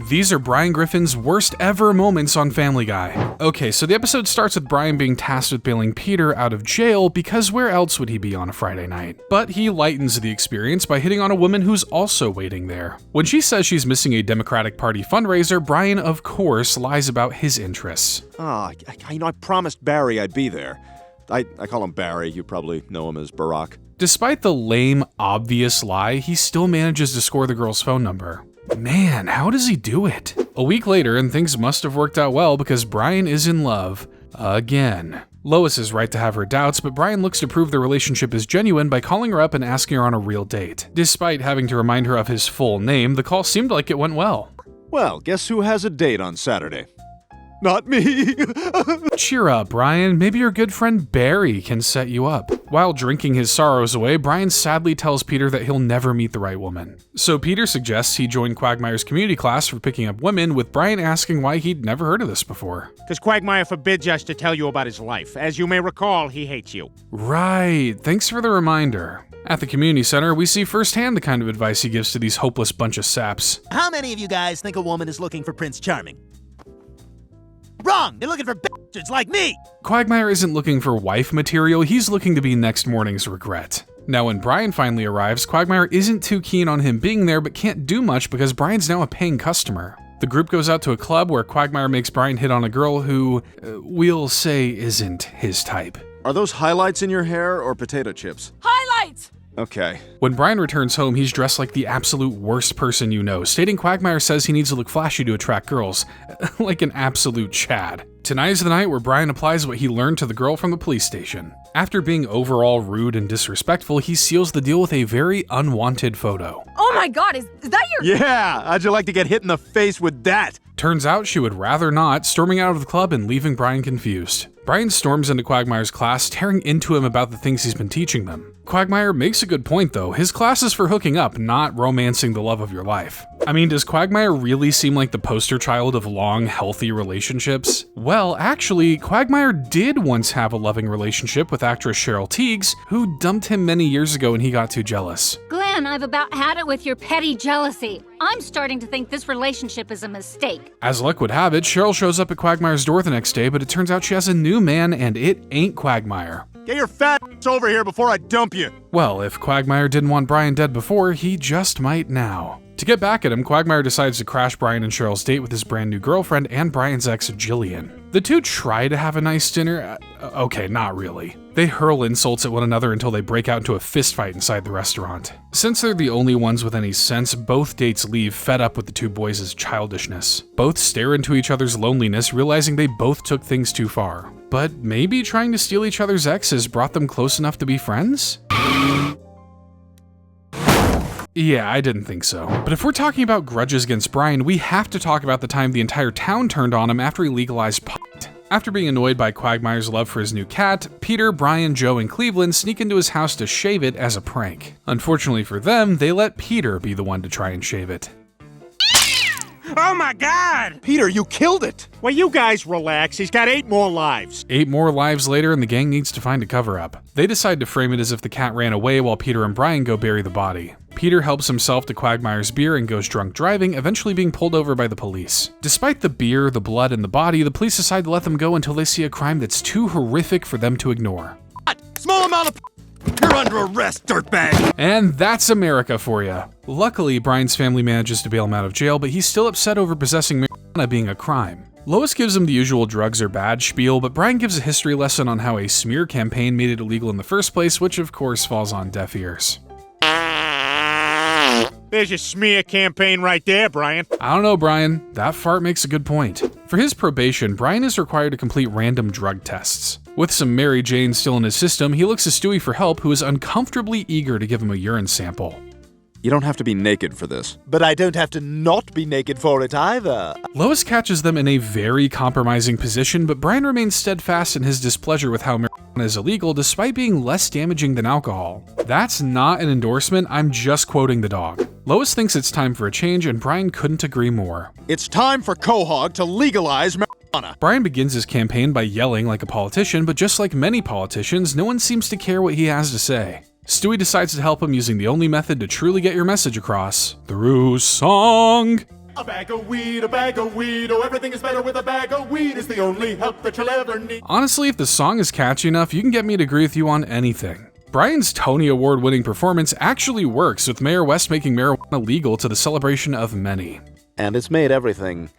These are Brian Griffin's worst ever moments on Family Guy. Okay, so the episode starts with Brian being tasked with bailing Peter out of jail because where else would he be on a Friday night? But he lightens the experience by hitting on a woman who's also waiting there. When she says she's missing a Democratic Party fundraiser, Brian, of course, lies about his interests. I promised Barry I'd be there. I call him Barry. You probably know him as Barack. Despite the lame, obvious lie, he still manages to score the girl's phone number. Man, how does he do it? A week later, and things must have worked out well because Brian is in love. Again. Lois is right to have her doubts, but Brian looks to prove the relationship is genuine by calling her up and asking her on a real date. Despite having to remind her of his full name, the call seemed like it went well. Well, guess who has a date on Saturday? Not me. Cheer up, Brian. Maybe your good friend Barry can set you up. While drinking his sorrows away, Brian sadly tells Peter that he'll never meet the right woman. So Peter suggests he join Quagmire's community class for picking up women, with Brian asking why he'd never heard of this before. Because Quagmire forbids us to tell you about his life. As you may recall, he hates you. Right. Thanks for the reminder. At the community center, we see firsthand the kind of advice he gives to these hopeless bunch of saps. How many of you guys think a woman is looking for Prince Charming? Wrong! They're looking for bastards like me! Quagmire isn't looking for wife material, he's looking to be next morning's regret. Now when Brian finally arrives, Quagmire isn't too keen on him being there but can't do much because Brian's now a paying customer. The group goes out to a club where Quagmire makes Brian hit on a girl who, we'll say, isn't his type. Are those highlights in your hair or potato chips? Highlights! Okay. When Brian returns home, he's dressed like the absolute worst person you know, stating Quagmire says he needs to look flashy to attract girls. Like an absolute Chad. Tonight is the night where Brian applies what he learned to the girl from the police station. After being overall rude and disrespectful, he seals the deal with a very unwanted photo. Oh my god, is that your— Yeah, how'd you like to get hit in the face with that? Turns out she would rather not, storming out of the club and leaving Brian confused. Brian storms into Quagmire's class, tearing into him about the things he's been teaching them. Quagmire makes a good point though, his class is for hooking up, not romancing the love of your life. I mean, does Quagmire really seem like the poster child of long, healthy relationships? Well, actually, Quagmire did once have a loving relationship with actress Cheryl Tiegs, who dumped him many years ago when he got too jealous. Glenn, I've about had it with your petty jealousy. I'm starting to think this relationship is a mistake. As luck would have it, Cheryl shows up at Quagmire's door the next day, but it turns out she has a new man and it ain't Quagmire. Get your fat ass over here before I dump you. Well, if Quagmire didn't want Brian dead before, he just might now. To get back at him, Quagmire decides to crash Brian and Cheryl's date with his brand new girlfriend and Brian's ex, Jillian. The two try to have a nice dinner. Okay, not really. They hurl insults at one another until they break out into a fistfight inside the restaurant. Since they're the only ones with any sense, both dates leave, fed up with the two boys' childishness. Both stare into each other's loneliness, realizing they both took things too far. But maybe trying to steal each other's exes brought them close enough to be friends? Yeah, I didn't think so. But if we're talking about grudges against Brian, we have to talk about the time the entire town turned on him after he legalized pot. After being annoyed by Quagmire's love for his new cat, Peter, Brian, Joe, and Cleveland sneak into his house to shave it as a prank. Unfortunately for them, they let Peter be the one to try and shave it. Oh my god! Peter, you killed it! Well, you guys relax. He's got 8 more lives. 8 more lives later, and the gang needs to find a cover-up. They decide to frame it as if the cat ran away while Peter and Brian go bury the body. Peter helps himself to Quagmire's beer and goes drunk driving, eventually being pulled over by the police. Despite the beer, the blood, and the body, the police decide to let them go until they see a crime that's too horrific for them to ignore. Small amount of you're under arrest, dirtbag! And that's America for ya. Luckily, Brian's family manages to bail him out of jail, but he's still upset over possessing marijuana being a crime. Lois gives him the usual drugs are bad spiel, but Brian gives a history lesson on how a smear campaign made it illegal in the first place, which of course falls on deaf ears. There's your smear campaign right there, Brian. I don't know, Brian. That fart makes a good point. For his probation, Brian is required to complete random drug tests. With some Mary Jane still in his system, he looks to Stewie for help, who is uncomfortably eager to give him a urine sample. You don't have to be naked for this. But I don't have to not be naked for it either. Lois catches them in a very compromising position, but Brian remains steadfast in his displeasure with how marijuana is illegal despite being less damaging than alcohol. That's not an endorsement, I'm just quoting the dog. Lois thinks it's time for a change, and Brian couldn't agree more. It's time for Quahog to legalize marijuana. Brian begins his campaign by yelling like a politician, but just like many politicians, no one seems to care what he has to say. Stewie decides to help him using the only method to truly get your message across, through song. A bag of weed, oh everything is better with a bag of weed. It's the only help that you'll ever need. Honestly, if the song is catchy enough, you can get me to agree with you on anything. Brian's Tony Award-winning performance actually works, with Mayor West making marijuana legal to the celebration of many. And it's made everything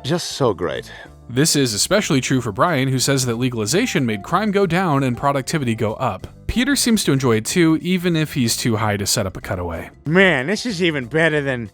just so great. This is especially true for Brian, who says that legalization made crime go down and productivity go up. Peter seems to enjoy it too, even if he's too high to set up a cutaway. Man, this is even better than...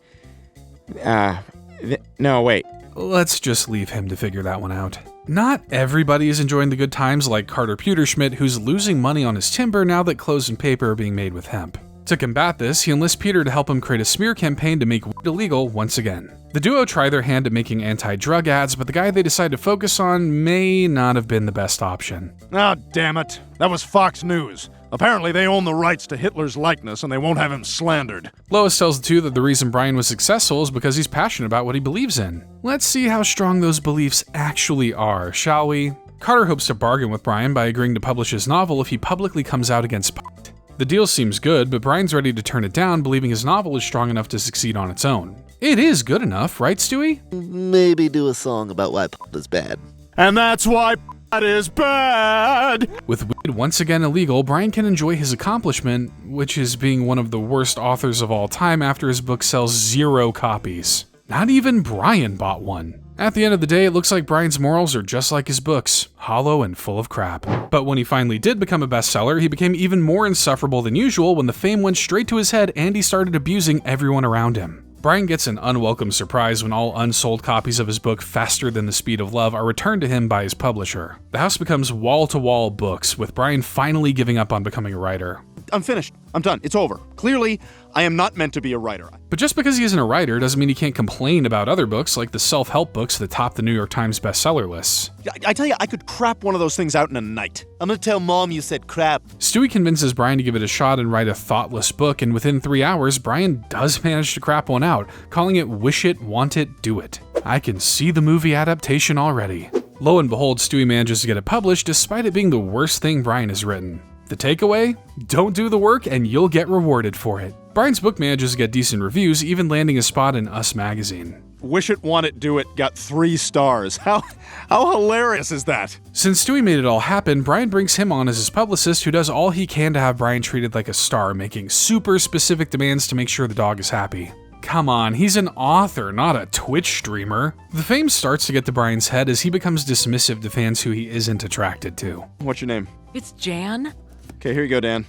no, wait. Let's just leave him to figure that one out. Not everybody is enjoying the good times like Carter Pewterschmidt, who's losing money on his timber now that clothes and paper are being made with hemp. To combat this, he enlists Peter to help him create a smear campaign to make weed illegal once again. The duo try their hand at making anti-drug ads, but the guy they decide to focus on may not have been the best option. Oh, damn it. That was Fox News. Apparently they own the rights to Hitler's likeness and they won't have him slandered. Lois tells the two that the reason Brian was successful is because he's passionate about what he believes in. Let's see how strong those beliefs actually are, shall we? Carter hopes to bargain with Brian by agreeing to publish his novel if he publicly comes out against pot. The deal seems good, but Brian's ready to turn it down, believing his novel is strong enough to succeed on its own. It is good enough, right, Stewie? Maybe do a song about why pot is bad. And that's why pot is bad! With weed once again illegal, Brian can enjoy his accomplishment, which is being one of the worst authors of all time after his book sells 0 copies. Not even Brian bought one. At the end of the day, it looks like Brian's morals are just like his books, hollow and full of crap. But when he finally did become a bestseller, he became even more insufferable than usual when the fame went straight to his head and he started abusing everyone around him. Brian gets an unwelcome surprise when all unsold copies of his book Faster Than the Speed of Love are returned to him by his publisher. The house becomes wall-to-wall books, with Brian finally giving up on becoming a writer. I'm finished. I'm done. It's over. Clearly, I am not meant to be a writer. But just because he isn't a writer doesn't mean he can't complain about other books like the self-help books that top the New York Times bestseller lists. I tell you, I could crap one of those things out in a night. I'm gonna tell Mom you said crap. Stewie convinces Brian to give it a shot and write a thoughtless book, and within 3 hours, Brian does manage to crap one out, calling it Wish It, Want It, Do It. I can see the movie adaptation already. Lo and behold, Stewie manages to get it published despite it being the worst thing Brian has written. The takeaway? Don't do the work and you'll get rewarded for it. Brian's book manages to get decent reviews, even landing a spot in Us magazine. Wish It, Want It, Do It got 3 stars. How hilarious is that? Since Stewie made it all happen, Brian brings him on as his publicist, who does all he can to have Brian treated like a star, making super specific demands to make sure the dog is happy. Come on, he's an author, not a Twitch streamer. The fame starts to get to Brian's head as he becomes dismissive to fans who he isn't attracted to. What's your name? It's Jan. Okay, here you go, Dan.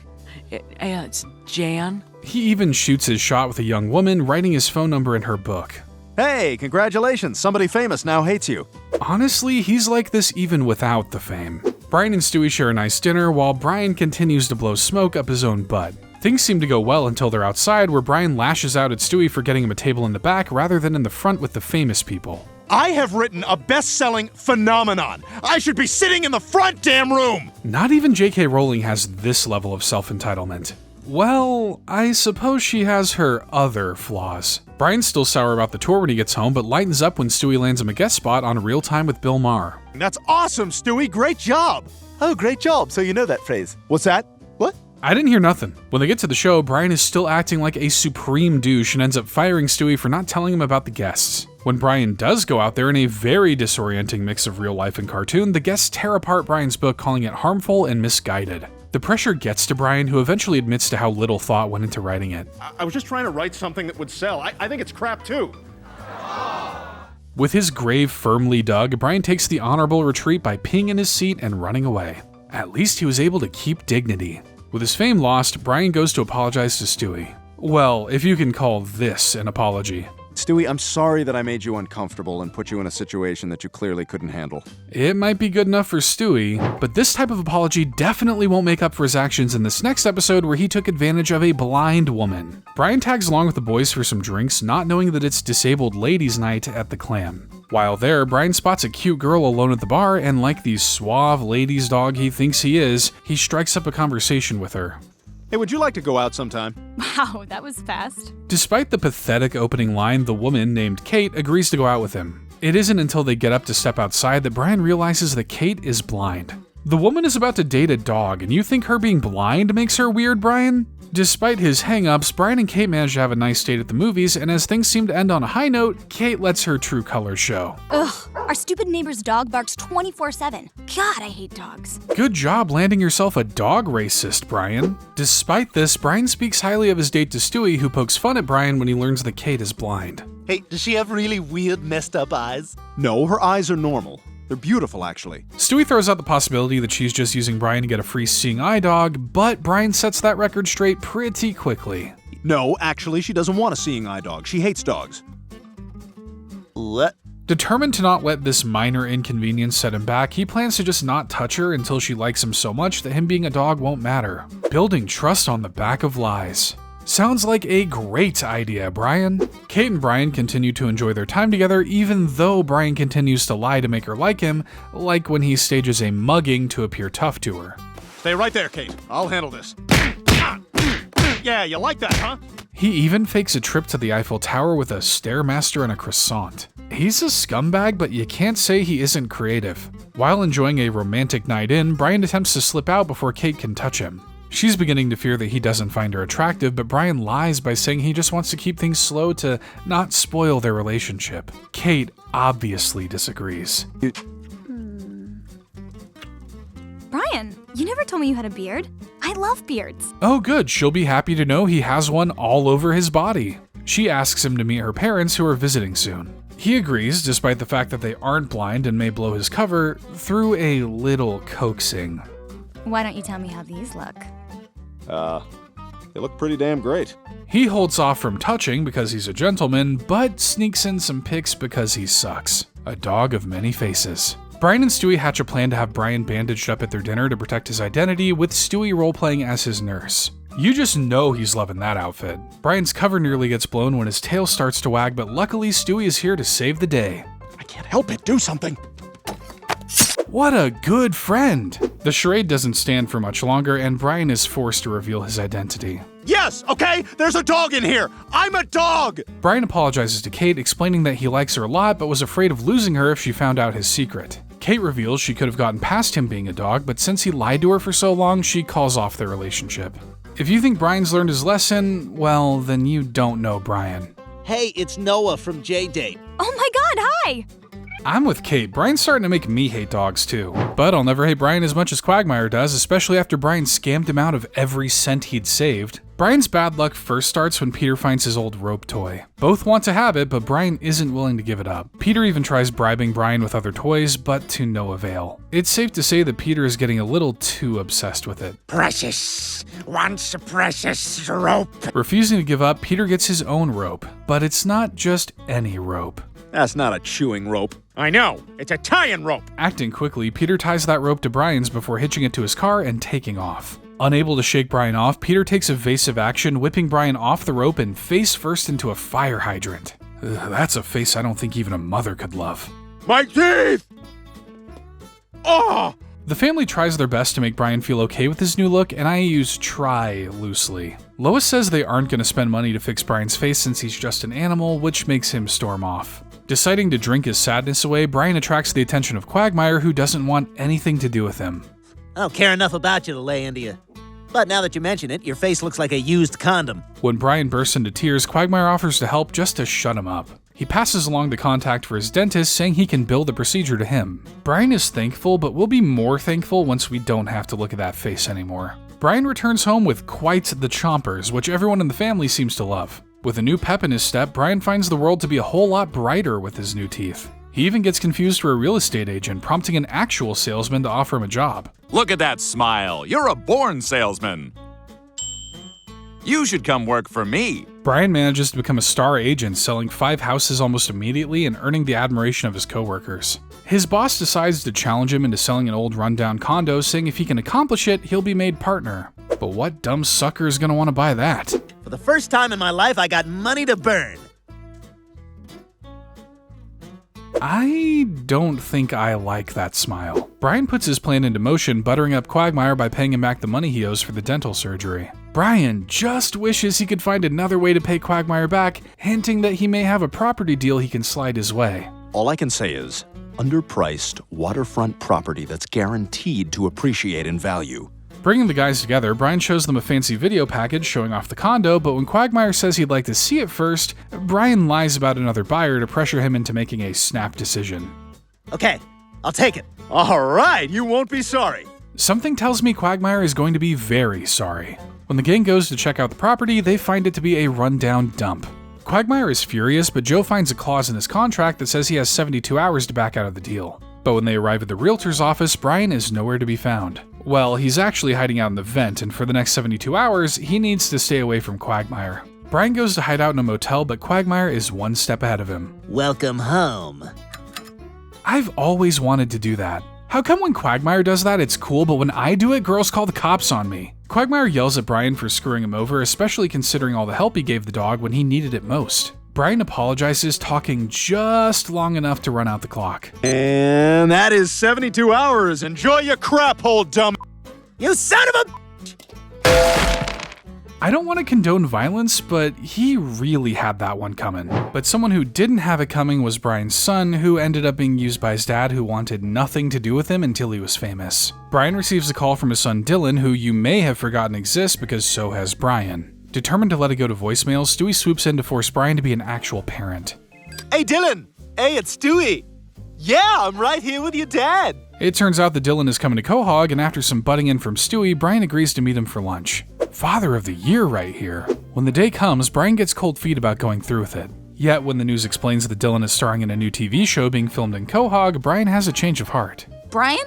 It's Jan. He even shoots his shot with a young woman, writing his phone number in her book. Hey, congratulations. Somebody famous now hates you. Honestly, he's like this even without the fame. Brian and Stewie share a nice dinner while Brian continues to blow smoke up his own butt. Things seem to go well until they're outside, where Brian lashes out at Stewie for getting him a table in the back rather than in the front with the famous people. I have written a best-selling phenomenon. I should be sitting in the front damn room! Not even J.K. Rowling has this level of self-entitlement. Well, I suppose she has her other flaws. Brian's still sour about the tour when he gets home, but lightens up when Stewie lands him a guest spot on Real Time with Bill Maher. That's awesome, Stewie. Great job. Oh, great job. So you know that phrase. What's that? What? I didn't hear nothing. When they get to the show, Brian is still acting like a supreme douche and ends up firing Stewie for not telling him about the guests. When Brian does go out there in a very disorienting mix of real life and cartoon, the guests tear apart Brian's book, calling it harmful and misguided. The pressure gets to Brian, who eventually admits to how little thought went into writing it. I was just trying to write something that would sell. I think it's crap too. With his grave firmly dug, Brian takes the honorable retreat by peeing in his seat and running away. At least he was able to keep dignity. With his fame lost, Brian goes to apologize to Stewie. Well, if you can call this an apology. Stewie, I'm sorry that I made you uncomfortable and put you in a situation that you clearly couldn't handle. It might be good enough for Stewie, but this type of apology definitely won't make up for his actions in this next episode where he took advantage of a blind woman. Brian tags along with the boys for some drinks, not knowing that it's disabled ladies' night at the Clam. While there, Brian spots a cute girl alone at the bar, and like the suave ladies' dog he thinks he is, he strikes up a conversation with her. Hey, would you like to go out sometime? Wow, that was fast. Despite the pathetic opening line, the woman, named Kate, agrees to go out with him. It isn't until they get up to step outside that Brian realizes that Kate is blind. The woman is about to date a dog, and you think her being blind makes her weird, Brian? Despite his hang-ups, Brian and Kate manage to have a nice date at the movies, and as things seem to end on a high note, Kate lets her true colors show. Ugh, our stupid neighbor's dog barks 24/7. God, I hate dogs. Good job landing yourself a dog racist, Brian. Despite this, Brian speaks highly of his date to Stewie, who pokes fun at Brian when he learns that Kate is blind. Hey, does she have really weird, messed up eyes? No, her eyes are normal. They're beautiful, actually. Stewie throws out the possibility that she's just using Brian to get a free seeing eye dog, but Brian sets that record straight pretty quickly. No, actually, she doesn't want a seeing eye dog. She hates dogs. What? Determined to not let this minor inconvenience set him back, he plans to just not touch her until she likes him so much that him being a dog won't matter. Building trust on the back of lies. Sounds like a great idea, Brian. Kate and Brian continue to enjoy their time together, even though Brian continues to lie to make her like him, like when he stages a mugging to appear tough to her. Stay right there, Kate. I'll handle this. Yeah, you like that, huh? He even fakes a trip to the Eiffel Tower with a Stairmaster and a croissant. He's a scumbag, but you can't say he isn't creative. While enjoying a romantic night in, Brian attempts to slip out before Kate can touch him. She's beginning to fear that he doesn't find her attractive, but Brian lies by saying he just wants to keep things slow to not spoil their relationship. Kate obviously disagrees. Brian, you never told me you had a beard. I love beards. Oh good, she'll be happy to know he has one all over his body. She asks him to meet her parents, who are visiting soon. He agrees, despite the fact that they aren't blind and may blow his cover, through a little coaxing. Why don't you tell me how these look? They look pretty damn great. He holds off from touching because he's a gentleman, but sneaks in some pics because he sucks. A dog of many faces. Brian and Stewie hatch a plan to have Brian bandaged up at their dinner to protect his identity, with Stewie role-playing as his nurse. You just know he's loving that outfit. Brian's cover nearly gets blown when his tail starts to wag, but luckily Stewie is here to save the day. I can't help it. Do something. What a good friend! The charade doesn't stand for much longer, and Brian is forced to reveal his identity. Yes, okay? There's a dog in here. I'm a dog. Brian apologizes to Kate, explaining that he likes her a lot, but was afraid of losing her if she found out his secret. Kate reveals she could have gotten past him being a dog, but since he lied to her for so long, she calls off their relationship. If you think Brian's learned his lesson, well, then you don't know Brian. Hey, it's Noah from J-Date. Oh my god, hi! I'm with Kate. Brian's starting to make me hate dogs too. But I'll never hate Brian as much as Quagmire does, especially after Brian scammed him out of every cent he'd saved. Brian's bad luck first starts when Peter finds his old rope toy. Both want to have it, but Brian isn't willing to give it up. Peter even tries bribing Brian with other toys, but to no avail. It's safe to say that Peter is getting a little too obsessed with it. Precious. Once a precious rope. Refusing to give up, Peter gets his own rope. But it's not just any rope. That's not a chewing rope. I know. It's a tie-in rope. Acting quickly, Peter ties that rope to Brian's before hitching it to his car and taking off. Unable to shake Brian off, Peter takes evasive action, whipping Brian off the rope and face first into a fire hydrant. Ugh, that's a face I don't think even a mother could love. My teeth! Oh! The family tries their best to make Brian feel okay with his new look, and I use try loosely. Lois says they aren't going to spend money to fix Brian's face since he's just an animal, which makes him storm off. Deciding to drink his sadness away, Brian attracts the attention of Quagmire, who doesn't want anything to do with him. I don't care enough about you to lay into you. But now that you mention it, your face looks like a used condom. When Brian bursts into tears, Quagmire offers to help just to shut him up. He passes along the contact for his dentist, saying he can bill the procedure to him. Brian is thankful, but will be more thankful once we don't have to look at that face anymore. Brian returns home with quite the chompers, which everyone in the family seems to love. With a new pep in his step, Brian finds the world to be a whole lot brighter with his new teeth. He even gets confused for a real estate agent, prompting an actual salesman to offer him a job. Look at that smile. You're a born salesman. You should come work for me. Brian manages to become a star agent, selling 5 houses almost immediately and earning the admiration of his coworkers. His boss decides to challenge him into selling an old rundown condo, saying if he can accomplish it, he'll be made partner. But what dumb sucker is gonna want to buy that? For the first time in my life, I got money to burn. I don't think I like that smile. Brian puts his plan into motion, buttering up Quagmire by paying him back the money he owes for the dental surgery. Brian just wishes he could find another way to pay Quagmire back, hinting that he may have a property deal he can slide his way. All I can say is, underpriced waterfront property that's guaranteed to appreciate in value. Bringing the guys together, Brian shows them a fancy video package showing off the condo, but when Quagmire says he'd like to see it first, Brian lies about another buyer to pressure him into making a snap decision. Okay, I'll take it. All right, you won't be sorry. Something tells me Quagmire is going to be very sorry. When the gang goes to check out the property, they find it to be a rundown dump. Quagmire is furious, but Joe finds a clause in his contract that says he has 72 hours to back out of the deal. But when they arrive at the realtor's office, Brian is nowhere to be found. Well, he's actually hiding out in the vent, and for the next 72 hours, he needs to stay away from Quagmire. Brian goes to hide out in a motel, but Quagmire is one step ahead of him. Welcome home. I've always wanted to do that. How come when Quagmire does that, it's cool, but when I do it, girls call the cops on me? Quagmire yells at Brian for screwing him over, especially considering all the help he gave the dog when he needed it most. Brian apologizes, talking just long enough to run out the clock. And that is 72 hours. Enjoy your crap hole, dumb. You son of a... I don't want to condone violence, but he really had that one coming. But someone who didn't have it coming was Brian's son, who ended up being used by his dad, who wanted nothing to do with him until he was famous. Brian receives a call from his son Dylan, who you may have forgotten exists because so has Brian. Determined to let it go to voicemail, Stewie swoops in to force Brian to be an actual parent. Hey, Dylan. Hey, it's Stewie. Yeah, I'm right here with your dad. It turns out that Dylan is coming to Quahog, and after some butting in from Stewie, Brian agrees to meet him for lunch. Father of the year right here. When the day comes, Brian gets cold feet about going through with it. Yet when the news explains that Dylan is starring in a new TV show being filmed in Quahog, Brian has a change of heart. Brian?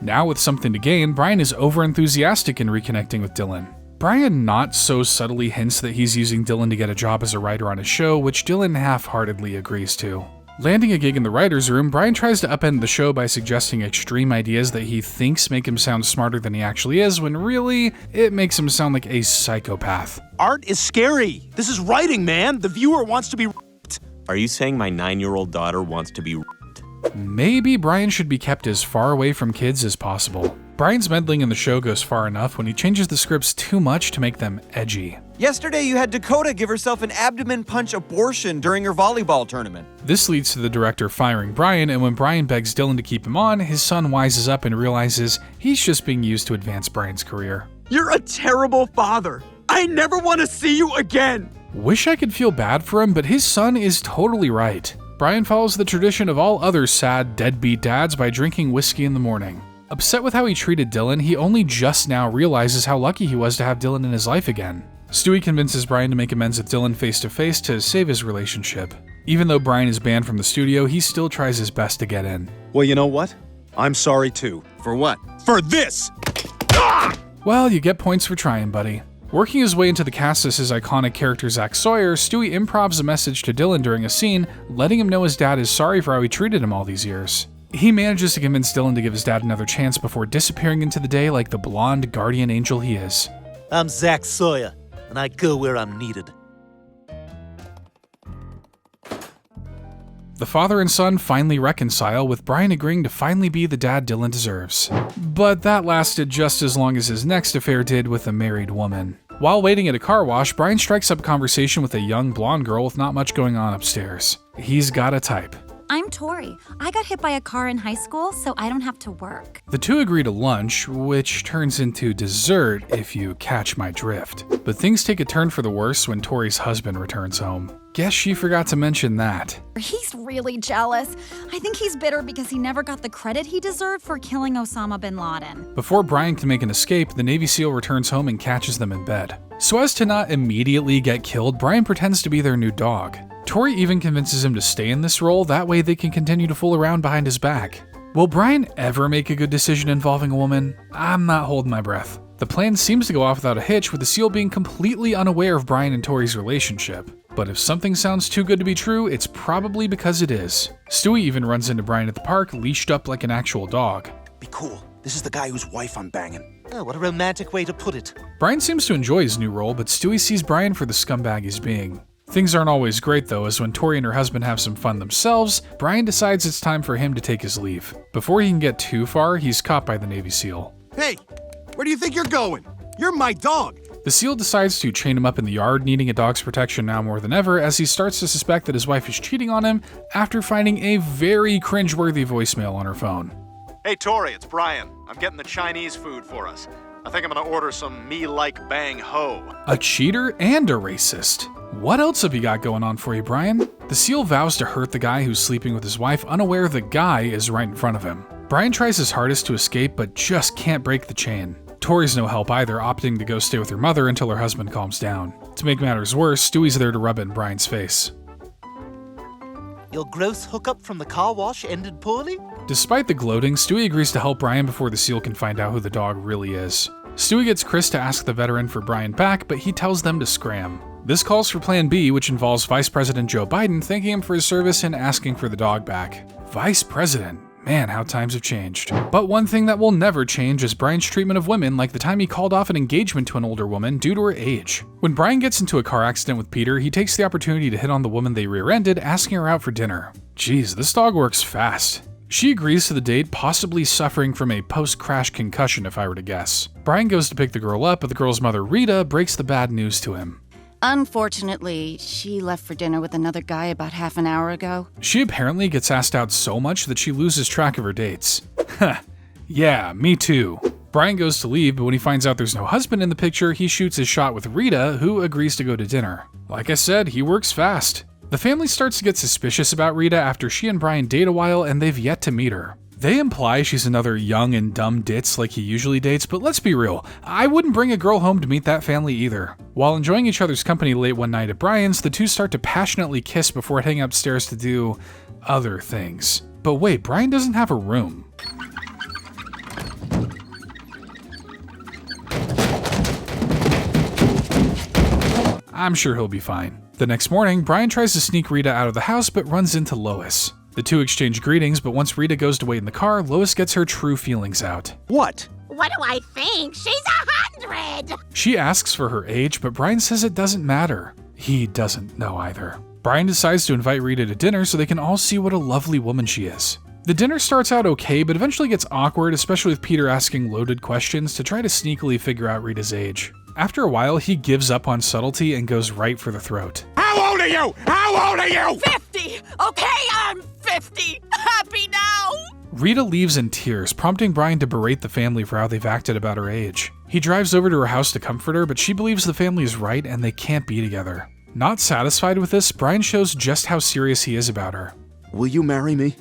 Now with something to gain, Brian is overenthusiastic in reconnecting with Dylan. Brian not so subtly hints that he's using Dylan to get a job as a writer on his show, which Dylan half-heartedly agrees to. Landing a gig in the writer's room, Brian tries to upend the show by suggesting extreme ideas that he thinks make him sound smarter than he actually is, when really, it makes him sound like a psychopath. Art is scary. This is writing, man. The viewer wants to be... Are you saying my 9-year-old daughter wants to be... Maybe Brian should be kept as far away from kids as possible. Brian's meddling in the show goes far enough when he changes the scripts too much to make them edgy. Yesterday you had Dakota give herself an abdomen punch abortion during her volleyball tournament. This leads to the director firing Brian, and when Brian begs Dylan to keep him on, his son wises up and realizes he's just being used to advance Brian's career. You're a terrible father. I never want to see you again. Wish I could feel bad for him, but his son is totally right. Brian follows the tradition of all other sad, deadbeat dads by drinking whiskey in the morning. Upset with how he treated Dylan, he only just now realizes how lucky he was to have Dylan in his life again. Stewie convinces Brian to make amends with Dylan face-to-face to save his relationship. Even though Brian is banned from the studio, he still tries his best to get in. Well, you know what? I'm sorry too. For what? For this! Well, you get points for trying, buddy. Working his way into the cast as his iconic character Zach Sawyer, Stewie improvs a message to Dylan during a scene, letting him know his dad is sorry for how he treated him all these years. He manages to convince Dylan to give his dad another chance before disappearing into the day like the blonde guardian angel he is. I'm Zach Sawyer, and I go where I'm needed. The father and son finally reconcile, with Brian agreeing to finally be the dad Dylan deserves. But that lasted just as long as his next affair did with a married woman. While waiting at a car wash, Brian strikes up a conversation with a young blonde girl with not much going on upstairs. He's got a type. I'm Tori. I got hit by a car in high school, so I don't have to work. The two agree to lunch, which turns into dessert if you catch my drift. But things take a turn for the worse when Tori's husband returns home. Guess she forgot to mention that. He's really jealous. I think he's bitter because he never got the credit he deserved for killing Osama bin Laden. Before Brian can make an escape, the Navy SEAL returns home and catches them in bed. So as to not immediately get killed, Brian pretends to be their new dog. Tori even convinces him to stay in this role, that way they can continue to fool around behind his back. Will Brian ever make a good decision involving a woman? I'm not holding my breath. The plan seems to go off without a hitch, with the SEAL being completely unaware of Brian and Tori's relationship. But if something sounds too good to be true, it's probably because it is. Stewie even runs into Brian at the park, leashed up like an actual dog. Be cool. This is the guy whose wife I'm banging. Oh, what a romantic way to put it. Brian seems to enjoy his new role, but Stewie sees Brian for the scumbag he's being. Things aren't always great though, as when Tori and her husband have some fun themselves, Brian decides it's time for him to take his leave. Before he can get too far, he's caught by the Navy SEAL. Hey, where do you think you're going? You're my dog. The SEAL decides to chain him up in the yard, needing a dog's protection now more than ever, as he starts to suspect that his wife is cheating on him after finding a very cringeworthy voicemail on her phone. Hey, Tori, it's Brian. I'm getting the Chinese food for us. I think I'm gonna order some me-like bang ho. A cheater and a racist. What else have you got going on for you, Brian? The seal vows to hurt the guy who's sleeping with his wife, unaware the guy is right in front of him. Brian tries his hardest to escape, but just can't break the chain. Tori's no help either, opting to go stay with her mother until her husband calms down. To make matters worse, Stewie's there to rub it in Brian's face. Your gross hookup from the car wash ended poorly? Despite the gloating, Stewie agrees to help Brian before the seal can find out who the dog really is. Stewie gets Chris to ask the veteran for Brian back, but he tells them to scram. This calls for Plan B, which involves Vice President Joe Biden thanking him for his service and asking for the dog back. Vice President? Man, how times have changed. But one thing that will never change is Brian's treatment of women, like the time he called off an engagement to an older woman due to her age. When Brian gets into a car accident with Peter, he takes the opportunity to hit on the woman they rear-ended, asking her out for dinner. Jeez, this dog works fast. She agrees to the date, possibly suffering from a post-crash concussion if I were to guess. Brian goes to pick the girl up, but the girl's mother, Rita, breaks the bad news to him. Unfortunately, she left for dinner with another guy about half an hour ago. She apparently gets asked out so much that she loses track of her dates. Heh, yeah, me too. Brian goes to leave, but when he finds out there's no husband in the picture, he shoots his shot with Rita, who agrees to go to dinner. Like I said, he works fast. The family starts to get suspicious about Rita after she and Brian date a while and they've yet to meet her. They imply she's another young and dumb ditz like he usually dates, but let's be real, I wouldn't bring a girl home to meet that family either. While enjoying each other's company late one night at Brian's, the two start to passionately kiss before heading upstairs to do other things. But wait, Brian doesn't have a room. I'm sure he'll be fine. The next morning, Brian tries to sneak Rita out of the house but runs into Lois. The two exchange greetings, but once Rita goes to wait in the car, Lois gets her true feelings out. What? What do I think? She's 100! She asks for her age, but Brian says it doesn't matter. He doesn't know either. Brian decides to invite Rita to dinner so they can all see what a lovely woman she is. The dinner starts out okay, but eventually gets awkward, especially with Peter asking loaded questions to try to sneakily figure out Rita's age. After a while, he gives up on subtlety and goes right for the throat. How old are you? How old are you? 50! Okay, I'm 50! Happy now! Rita leaves in tears, prompting Brian to berate the family for how they've acted about her age. He drives over to her house to comfort her, but she believes the family is right and they can't be together. Not satisfied with this, Brian shows just how serious he is about her. Will you marry me?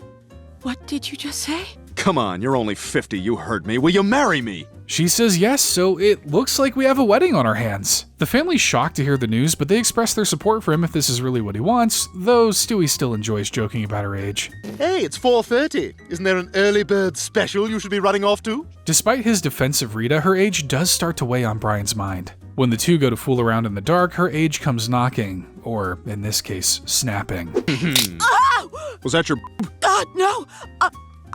What did you just say? Come on, you're only 50, you heard me. Will you marry me? She says yes, so it looks like we have a wedding on our hands. The family's shocked to hear the news, but they express their support for him if this is really what he wants, though Stewie still enjoys joking about her age. Hey, it's 4:30. Isn't there an early bird special you should be running off to? Despite his defense of Rita, her age does start to weigh on Brian's mind. When the two go to fool around in the dark, her age comes knocking, or in this case, snapping. Oh! Was that your... No!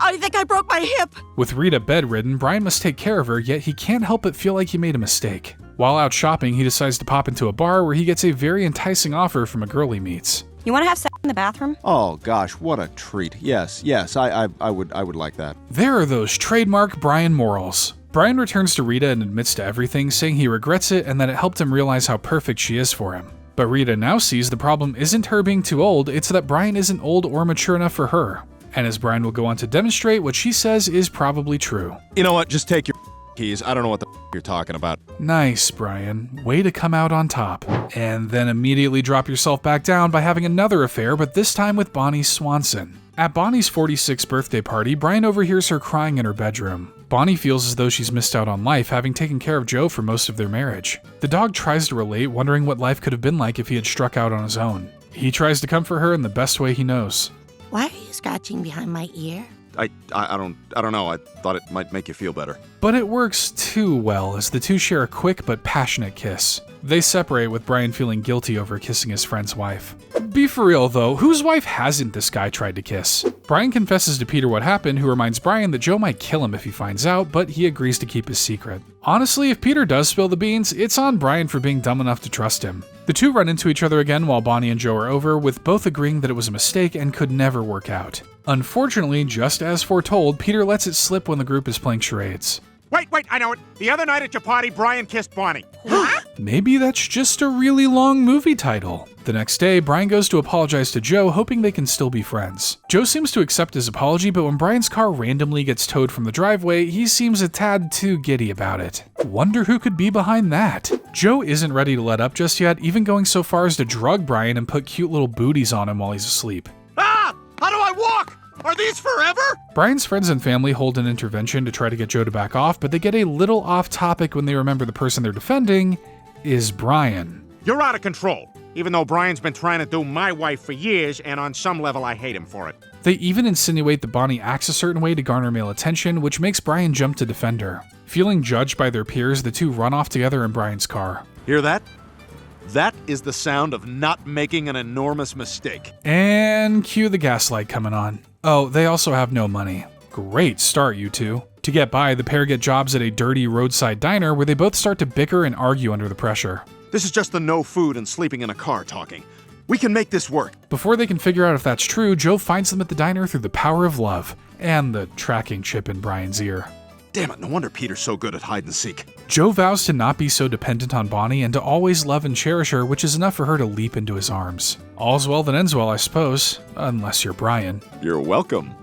I think I broke my hip! With Rita bedridden, Brian must take care of her, yet he can't help but feel like he made a mistake. While out shopping, he decides to pop into a bar where he gets a very enticing offer from a girl he meets. You want to have sex in the bathroom? Oh gosh, what a treat. Yes, I would like that. There are those trademark Brian morals. Brian returns to Rita and admits to everything, saying he regrets it and that it helped him realize how perfect she is for him. But Rita now sees the problem isn't her being too old, it's that Brian isn't old or mature enough for her. And as Brian will go on to demonstrate, what she says is probably true. You know what? Just take your keys. I don't know what the you're talking about. Nice, Brian. Way to come out on top. And then immediately drop yourself back down by having another affair, but this time with Bonnie Swanson. At Bonnie's 46th birthday party, Brian overhears her crying in her bedroom. Bonnie feels as though she's missed out on life, having taken care of Joe for most of their marriage. The dog tries to relate, wondering what life could have been like if he had struck out on his own. He tries to comfort her in the best way he knows. Why are you scratching behind my ear? I don't know. I thought it might make you feel better. But it works too well as the two share a quick but passionate kiss. They separate with Brian feeling guilty over kissing his friend's wife. Be for real though, whose wife hasn't this guy tried to kiss? Brian confesses to Peter what happened, who reminds Brian that Joe might kill him if he finds out, but he agrees to keep his secret. Honestly, if Peter does spill the beans, it's on Brian for being dumb enough to trust him. The two run into each other again while Bonnie and Joe are over, with both agreeing that it was a mistake and could never work out. Unfortunately, just as foretold, Peter lets it slip when the group is playing charades. Wait, I know it. The other night at your party, Brian kissed Bonnie. What? Maybe that's just a really long movie title. The next day, Brian goes to apologize to Joe, hoping they can still be friends. Joe seems to accept his apology, but when Brian's car randomly gets towed from the driveway, he seems a tad too giddy about it. Wonder who could be behind that? Joe isn't ready to let up just yet, even going so far as to drug Brian and put cute little booties on him while he's asleep. Ah! How do I walk? Are these forever? Brian's friends and family hold an intervention to try to get Joe to back off, but they get a little off topic when they remember the person they're defending is Brian. You're out of control. Even though Brian's been trying to do my wife for years, and on some level I hate him for it. They even insinuate that Bonnie acts a certain way to garner male attention, which makes Brian jump to defend her. Feeling judged by their peers, the two run off together in Brian's car. Hear that? That is the sound of not making an enormous mistake. And cue the gaslight coming on. Oh, they also have no money. Great start, you two. To get by, the pair get jobs at a dirty roadside diner where they both start to bicker and argue under the pressure. This is just the no food and sleeping in a car talking. We can make this work. Before they can figure out if that's true, Joe finds them at the diner through the power of love and the tracking chip in Brian's ear. Damn it, no wonder Peter's so good at hide and seek. Joe vows to not be so dependent on Bonnie and to always love and cherish her, which is enough for her to leap into his arms. All's well that ends well, I suppose, unless you're Brian. You're welcome.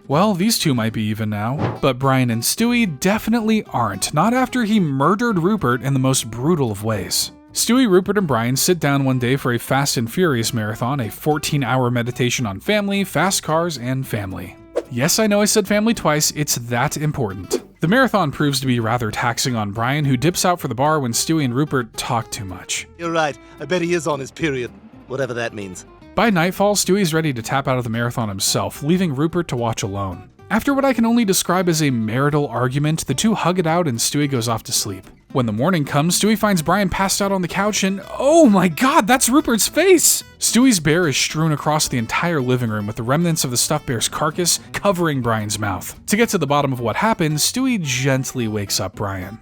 Well, these two might be even now, but Brian and Stewie definitely aren't, not after he murdered Rupert in the most brutal of ways. Stewie, Rupert, and Brian sit down one day for a Fast and Furious marathon, a 14-hour meditation on family, fast cars, and family. Yes, I know I said family twice, it's that important. The marathon proves to be rather taxing on Brian, who dips out for the bar when Stewie and Rupert talk too much. You're right, I bet he is on his period, whatever that means. By nightfall, Stewie's ready to tap out of the marathon himself, leaving Rupert to watch alone. After what I can only describe as a marital argument, the two hug it out and Stewie goes off to sleep. When the morning comes, Stewie finds Brian passed out on the couch and oh my god, that's Rupert's face! Stewie's bear is strewn across the entire living room with the remnants of the stuffed bear's carcass covering Brian's mouth. To get to the bottom of what happened, Stewie gently wakes up Brian.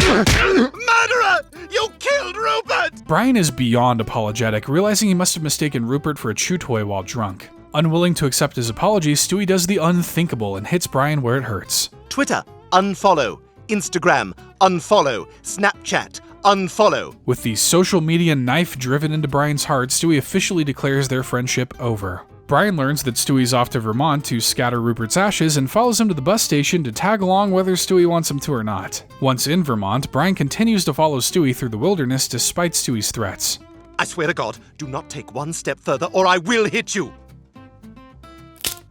Murderer! You killed Rupert! Brian is beyond apologetic, realizing he must have mistaken Rupert for a chew toy while drunk. Unwilling to accept his apology, Stewie does the unthinkable and hits Brian where it hurts. Twitter, unfollow. Instagram, unfollow. Snapchat, unfollow. With the social media knife driven into Brian's heart, Stewie officially declares their friendship over. Brian learns that Stewie's off to Vermont to scatter Rupert's ashes and follows him to the bus station to tag along whether Stewie wants him to or not. Once in Vermont, Brian continues to follow Stewie through the wilderness despite Stewie's threats. I swear to God, do not take one step further or I will hit you.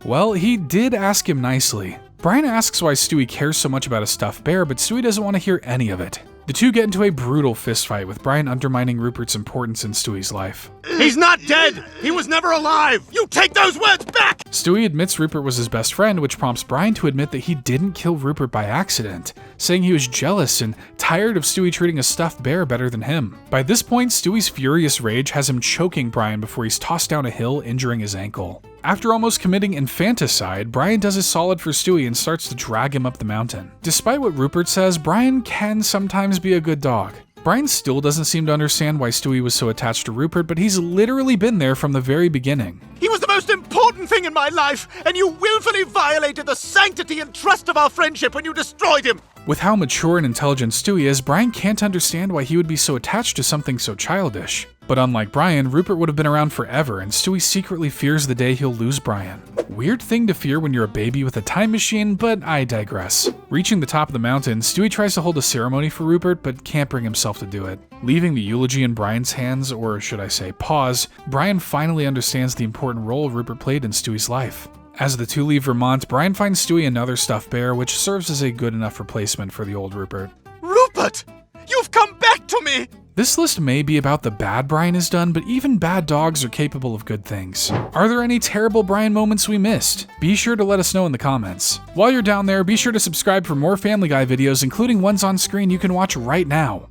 Well, he did ask him nicely. Brian asks why Stewie cares so much about a stuffed bear, but Stewie doesn't want to hear any of it. The two get into a brutal fistfight, with Brian undermining Rupert's importance in Stewie's life. He's not dead! He was never alive! You take those words back! Stewie admits Rupert was his best friend, which prompts Brian to admit that he didn't kill Rupert by accident, saying he was jealous and tired of Stewie treating a stuffed bear better than him. By this point, Stewie's furious rage has him choking Brian before he's tossed down a hill, injuring his ankle. After almost committing infanticide, Brian does a solid for Stewie and starts to drag him up the mountain. Despite what Rupert says, Brian can sometimes be a good dog. Brian still doesn't seem to understand why Stewie was so attached to Rupert, but he's literally been there from the very beginning. He was the most important thing in my life, and you willfully violated the sanctity and trust of our friendship when you destroyed him! With how mature and intelligent Stewie is, Brian can't understand why he would be so attached to something so childish. But unlike Brian, Rupert would have been around forever, and Stewie secretly fears the day he'll lose Brian. Weird thing to fear when you're a baby with a time machine, but I digress. Reaching the top of the mountain, Stewie tries to hold a ceremony for Rupert, but can't bring himself to do it. Leaving the eulogy in Brian's hands, or should I say paws, Brian finally understands the important role Rupert played in Stewie's life. As the two leave Vermont, Brian finds Stewie another stuffed bear, which serves as a good enough replacement for the old Rupert. Rupert! You've come back to me! This list may be about the bad Brian has done, but even bad dogs are capable of good things. Are there any terrible Brian moments we missed? Be sure to let us know in the comments. While you're down there, be sure to subscribe for more Family Guy videos, including ones on screen you can watch right now.